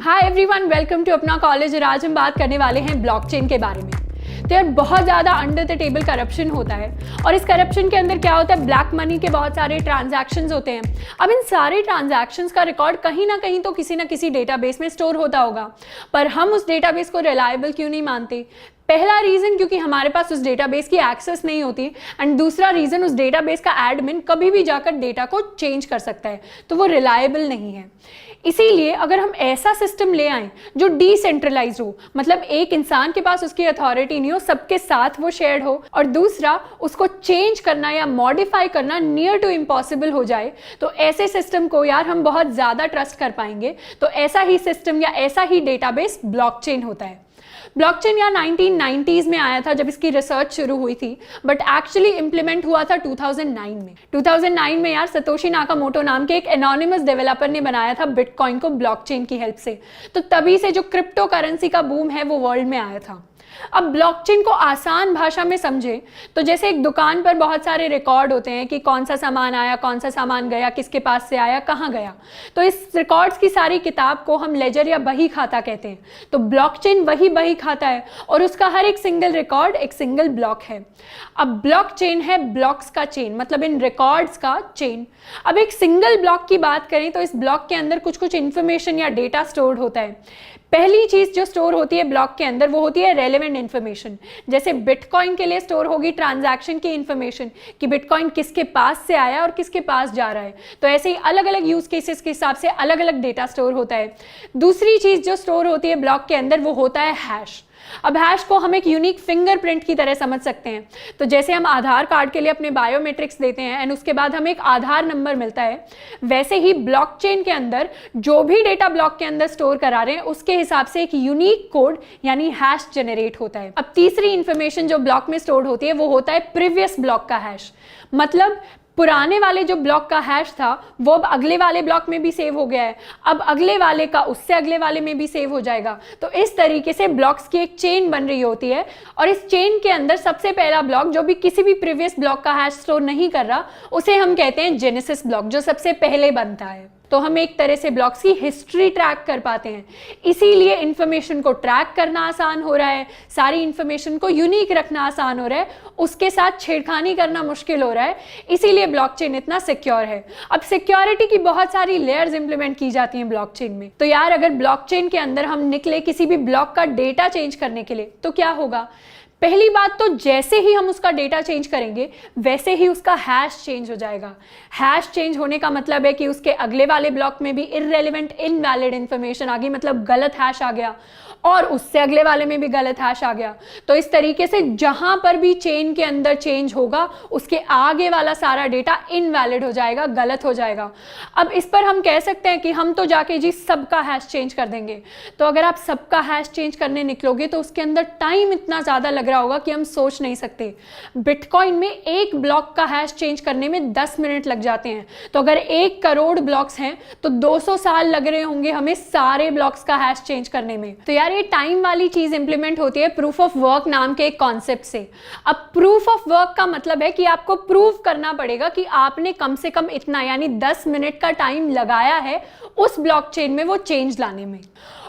Hi everyone, welcome to अपना college. और आज हम बात करने वाले हैं ब्लॉकचेन के बारे में। तो यार बहुत ज़्यादा अंडर द टेबल करप्शन होता है और इस करप्शन के अंदर क्या होता है, ब्लैक मनी के बहुत सारे ट्रांजैक्शंस होते हैं। अब इन सारे ट्रांजैक्शंस का रिकॉर्ड कहीं ना कहीं तो किसी ना किसी डेटाबेस में स्टोर होता होगा, पर हम उस डेटाबेस को रिलायबल क्यों नहीं मानते? पहला रीज़न क्योंकि हमारे पास उस डेटाबेस की एक्सेस नहीं होती, एंड दूसरा रीज़न उस डेटाबेस का एडमिन कभी भी जाकर डेटा को चेंज कर सकता है, तो वो रिलायबल नहीं है। इसीलिए अगर हम ऐसा सिस्टम ले आएं जो डिसेंट्रलाइज हो, मतलब एक इंसान के पास उसकी अथॉरिटी नहीं हो, सबके साथ वो शेयर्ड हो, और दूसरा उसको चेंज करना या मॉडिफाई करना नियर टू इम्पॉसिबल हो जाए, तो ऐसे सिस्टम को यार हम बहुत ज़्यादा ट्रस्ट कर पाएंगे। तो ऐसा ही सिस्टम या ऐसा ही डेटाबेस ब्लॉकचेन होता है। ब्लॉकचेन या 1990s में आया था जब इसकी रिसर्च शुरू हुई थी, बट एक्चुअली इंप्लीमेंट हुआ था 2009 में। 2009 में यार सतोशी नाकामोटो नाम के एक एनोनिमस डेवलपर ने बनाया था बिटकॉइन को ब्लॉकचेन की हेल्प से। तो तभी से जो क्रिप्टो करेंसी का बूम है वो वर्ल्ड में आया था। अब ब्लॉकचेन को आसान भाषा में समझे तो जैसे एक दुकान पर बहुत सारे रिकॉर्ड होते हैं कि कौन सा सामान आया, कौन सा सामान गया, किसके पास से आया, कहाँ गया। तो इस रिकॉर्ड्स की सारी किताब को हम लेजर या बही खाता कहते हैं। तो ब्लॉकचेन वही बही खाता है और उसका हर एक सिंगल रिकॉर्ड एक सिंगल ब्लॉक है। अब ब्लॉकचेन है ब्लॉक्स का चेन, मतलब इन रिकॉर्ड्स का चेन। अब एक सिंगल ब्लॉक की बात करें तो इस ब्लॉक के अंदर कुछ कुछ इन्फॉर्मेशन या डेटा स्टोर्ड होता है। पहली चीज जो स्टोर होती है ब्लॉक के अंदर वो होती है रेलेवेंट इन्फॉर्मेशन। जैसे बिटकॉइन के लिए स्टोर होगी ट्रांजैक्शन की इन्फॉर्मेशन कि बिटकॉइन किसके पास से आया और किसके पास जा रहा है। तो ऐसे ही अलग अलग यूज केसेस के हिसाब से अलग अलग डेटा स्टोर होता है। दूसरी चीज जो स्टोर होती है ब्लॉक के अंदर वो होता है हैश। अब हैश को हम एक यूनिक फिंगरप्रिंट की तरह समझ सकते हैं। तो जैसे हम आधार कार्ड के लिए अपने बायोमेट्रिक्स देते हैं एंड उसके बाद हमें एक आधार नंबर मिलता है, वैसे ही ब्लॉकचेन के अंदर जो भी डेटा ब्लॉक के अंदर स्टोर करा रहे हैं उसके हिसाब से एक यूनिक कोड यानी हैश जनरेट होता है। अब तीसरी इंफॉर्मेशन जो ब्लॉक में स्टोर होती है वो होता है प्रीवियस ब्लॉक का हैश। मतलब पुराने वाले जो ब्लॉक का हैश था वो अब अगले वाले ब्लॉक में भी सेव हो गया है, अब अगले वाले का उससे अगले वाले में भी सेव हो जाएगा। तो इस तरीके से ब्लॉक्स की एक चेन बन रही होती है और इस चेन के अंदर सबसे पहला ब्लॉक जो भी किसी भी प्रीवियस ब्लॉक का हैश स्टोर नहीं कर रहा उसे हम कहते हैं जेनेसिस ब्लॉक, जो सबसे पहले बनता है। तो हम एक तरह से ब्लॉक्स की हिस्ट्री ट्रैक कर पाते हैं। इसीलिए इंफॉर्मेशन को ट्रैक करना आसान हो रहा है, सारी इंफॉर्मेशन को यूनिक रखना आसान हो रहा है, उसके साथ छेड़खानी करना मुश्किल हो रहा है। इसीलिए ब्लॉकचेन इतना सिक्योर है। अब सिक्योरिटी की बहुत सारी लेयर्स इंप्लीमेंट की जाती हैं ब्लॉकचेन में। तो यार अगर ब्लॉकचेन के अंदर हम निकले किसी भी ब्लॉक का डेटा चेंज करने के लिए तो क्या होगा? पहली बात तो जैसे ही हम उसका डेटा चेंज करेंगे वैसे ही उसका हैश चेंज हो जाएगा। हैश चेंज होने का मतलब है कि उसके अगले वाले ब्लॉक में भी इररेलेवेंट इनवैलिड इंफॉर्मेशन आ गई, मतलब गलत हैश आ गया, और उससे अगले वाले में भी गलत हैश आ गया। तो इस तरीके से जहां पर भी चेन के अंदर चेंज होगा उसके आगे वाला सारा डेटा इनवैलिड हो जाएगा, गलत हो जाएगा। अब इस पर हम कह सकते हैं कि हम तो जाके जी सबका हैश चेंज कर देंगे। तो अगर आप सबका हैश चेंज करने निकलोगे तो उसके अंदर टाइम इतना ज़्यादा लग रहा होगा कि हम सोच नहीं सकते। बिटकॉइन में एक ब्लॉक का हैश चेंज करने में 10 मिनट लग जाते हैं। तो अगर 1 करोड़ ब्लॉक्स हैं तो 200 साल लग रहे होंगे हमें सारे ब्लॉक्स का हैश चेंज करने में। तो यार ये टाइम वाली चीज इंप्लीमेंट होती है प्रूफ ऑफ वर्क नाम के एक कॉन्सेप्ट से। अब प्रूफ ऑफ वर्क का मतलब है कि आपको प्रूव करना पड़ेगा कि आपने कम से कम इतना यानी 10 मिनट का टाइम लगाया है उस ब्लॉकचेन में वो चेंज लाने में।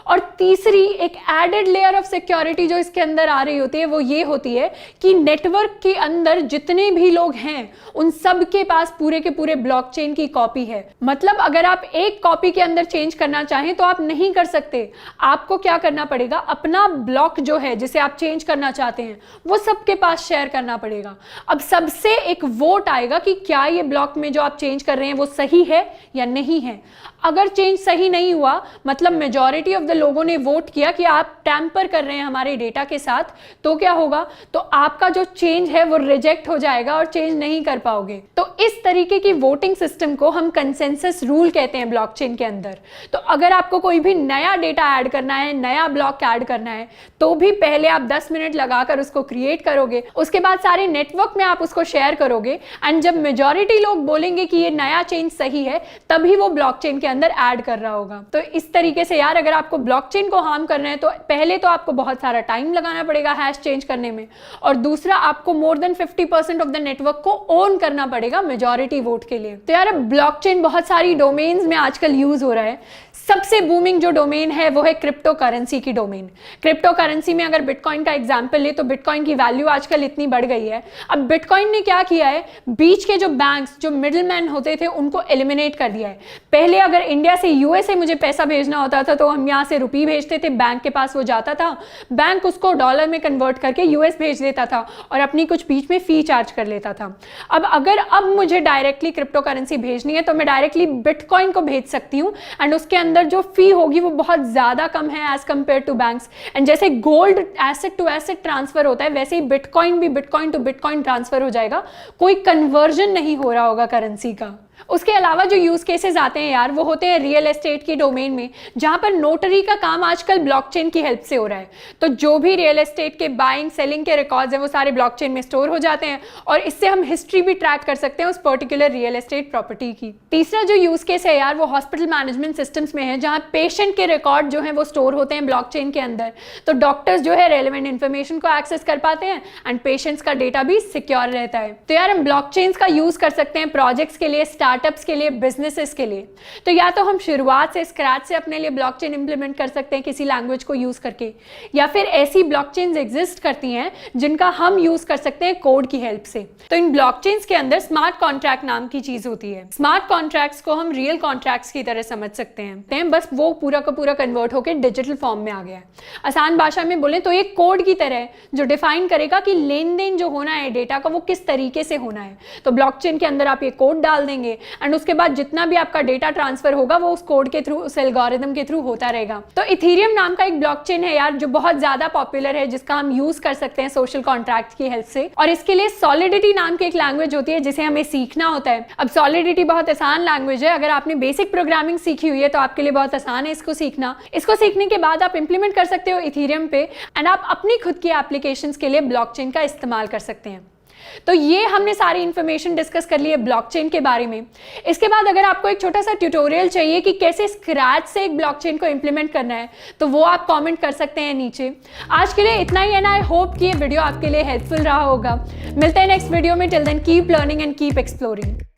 और तीसरी एक एडेड लेयर ऑफ सिक्योरिटी जो इसके अंदर आ रही होती है वो ये होती है कि नेटवर्क के अंदर जितने भी लोग हैं उन सब के पास पूरे के पूरे ब्लॉकचेन की कॉपी है। मतलब अगर आप एक कॉपी के अंदर चेंज करना चाहें तो आप नहीं कर सकते। आपको क्या करना पड़ेगा, अपना ब्लॉक जो है जिसे आप चेंज करना चाहते हैं वो सबके पास शेयर करना पड़ेगा। अब सबसे एक वोट आएगा कि क्या ये ब्लॉक में जो आप चेंज कर रहे हैं वो सही है या नहीं है। अगर चेंज सही नहीं हुआ, मतलब मेजॉरिटी ऑफ द लोगों ने वोट किया कि आप टैम्पर कर रहे हैं हमारे डेटा के साथ, तो क्या होगा, तो आपका जो चेंज है वो रिजेक्ट हो जाएगा और चेंज नहीं कर पाओगे। तो इस तरीके की वोटिंग सिस्टम को हम कंसेंसस रूल कहते हैं ब्लॉकचेन के अंदर। तो अगर आपको कोई भी नया डेटा ऐड करना है, नया ब्लॉक ऐड करना है, तो भी पहले आप 10 मिनट लगाकर उसको क्रिएट करोगे, उसके बाद सारे नेटवर्क में आप उसको शेयर करोगे, एंड जब मेजॉरिटी लोग बोलेंगे कि ये नया चेंज सही है तभी वो ब्लॉकचेन के अंदर ऐड कर रहा होगा। तो इस तरीके से यार अगर आपको ब्लॉकचेन को हार्म करना है तो पहले तो आपको बहुत सारा टाइम लगाना पड़ेगा हैश चेंज करने में, और दूसरा आपको more than 50% of the network को ओन करना पड़ेगा मेजॉरिटी वोट के लिए। तो यार ब्लॉकचेन बहुत सारी डोमेन्स में आजकल यूज हो रहा है। सबसे बूमिंग जो डोमेन है वो है क्रिप्टो करेंसी की डोमेन। क्रिप्टो करेंसी में अगर बिटकॉइन का एग्जांपल ले तो बिटकॉइन की वैल्यू आजकल इतनी बढ़ गई है। अब बिटकॉइन ने क्या किया है, बीच के जो बैंक्स, जो मिडिलमैन होते थे, उनको एलिमिनेट कर दिया है। पहले अगर इंडिया से यूएसए मुझे पैसा भेजना होता था तो हम यहाँ से रुपये भेजते थे, बैंक के पास वो जाता था, बैंक उसको डॉलर में कन्वर्ट करके यूएस भेज देता था और अपनी कुछ बीच में फी चार्ज कर लेता था। अब मुझे डायरेक्टली क्रिप्टो करेंसी भेजनी है तो मैं डायरेक्टली बिटकॉइन को भेज सकती हूँ एंड उसके अंदर जो फी होगी वो बहुत ज़्यादा कम है as compare to banks. And जैसे gold asset to asset transfer होता है, वैसे ही बिटकॉइन भी बिटकॉइन टू बिटकॉइन ट्रांसफर हो जाएगा, कोई कन्वर्जन नहीं हो रहा होगा करेंसी का। उसके अलावा जो यूज केसेस आते हैं यार, वो होते हैं रियल एस्टेट की डोमेन में, जहां पर नोटरी का काम आजकल ब्लॉकचेन की हेल्प से हो रहा है। तो जो भी रियल एस्टेट के बाइंग सेलिंग के रिकॉर्ड्स हैं वो सारे ब्लॉकचेन में स्टोर हो जाते हैं और इससे हम हिस्ट्री भी ट्रैक कर सकते हैं उस पर्टिकुलर रियल एस्टेट प्रॉपर्टी की। तीसरा जो यूज केस है यार, वो हॉस्पिटल मैनेजमेंट सिस्टम्स में है, जहां पेशेंट के रिकॉर्ड जो है वो स्टोर होते हैं ब्लॉकचेन के अंदर। तो डॉक्टर्स जो है रेलेवेंट इन्फॉर्मेशन को एक्सेस कर पाते हैं एंड पेशेंट्स का डेटा भी सिक्योर रहता है। तो यार हम ब्लॉकचेन्स का यूज कर सकते हैं प्रोजेक्ट्स के लिए, स्टार्टअप्स के लिए, बिजनेसेस के लिए। तो या तो हम शुरुआत से स्क्रैच से अपने लिए ब्लॉकचेन इंप्लीमेंट कर सकते हैं किसी लैंग्वेज को यूज करके, या फिर ऐसी ब्लॉकचेन्स एग्जिस्ट करती हैं जिनका हम यूज कर सकते हैं कोड की हेल्प से। तो इन ब्लॉकचेन्स के अंदर स्मार्ट कॉन्ट्रैक्ट नाम की चीज होती है। स्मार्ट कॉन्ट्रैक्ट्स को हम रियल कॉन्ट्रैक्ट्स की तरह समझ सकते हैं, बस वो पूरा का पूरा कन्वर्ट होकर डिजिटल फॉर्म में आ गया है। आसान भाषा में बोले तो ये कोड की तरह है जो डिफाइन करेगा कि लेन देन जो होना है डेटा का वो किस तरीके से होना है। तो ब्लॉकचेन के अंदर आप ये कोड डाल देंगे एंड उसके बाद जितना भी आपका डेटा ट्रांसफर होगा वो उस कोड के थ्रू, उस एल्गोरिथम के थ्रू होता रहेगा। तो इथेरियम नाम का एक ब्लॉकचेन है यार जो बहुत ज्यादा पॉपुलर है, जिसका हम यूज कर सकते हैं सोशल कॉन्ट्रैक्ट की हेल्प से। और इसके लिए सॉलिडिटी नाम की एक लैंग्वेज होती है जिसे हमें सीखना होता है। अब सॉलिडिटी बहुत आसान लैंग्वेज है, अगर आपने बेसिक प्रोग्रामिंग सीखी हुई है तो आपके लिए बहुत आसान है इसको सीखना। इसको सीखने के बाद आप इंप्लीमेंट कर सकते हो इथेरियम पे एंड आप अपनी खुद की एप्लीकेशंस के लिए ब्लॉकचेन का इस्तेमाल कर सकते हैं। तो ये हमने सारी इंफॉर्मेशन डिस्कस कर ली है ब्लॉकचेन के बारे में। इसके बाद अगर आपको एक छोटा सा ट्यूटोरियल चाहिए कि कैसे स्क्रैच से एक ब्लॉकचेन को इंप्लीमेंट करना है तो वो आप कमेंट कर सकते हैं नीचे। आज के लिए इतना ही है ना। आई होप कि ये वीडियो आपके लिए हेल्पफुल रहा होगा। मिलते हैं नेक्स्ट वीडियो में। Till then keep learning and keep exploring.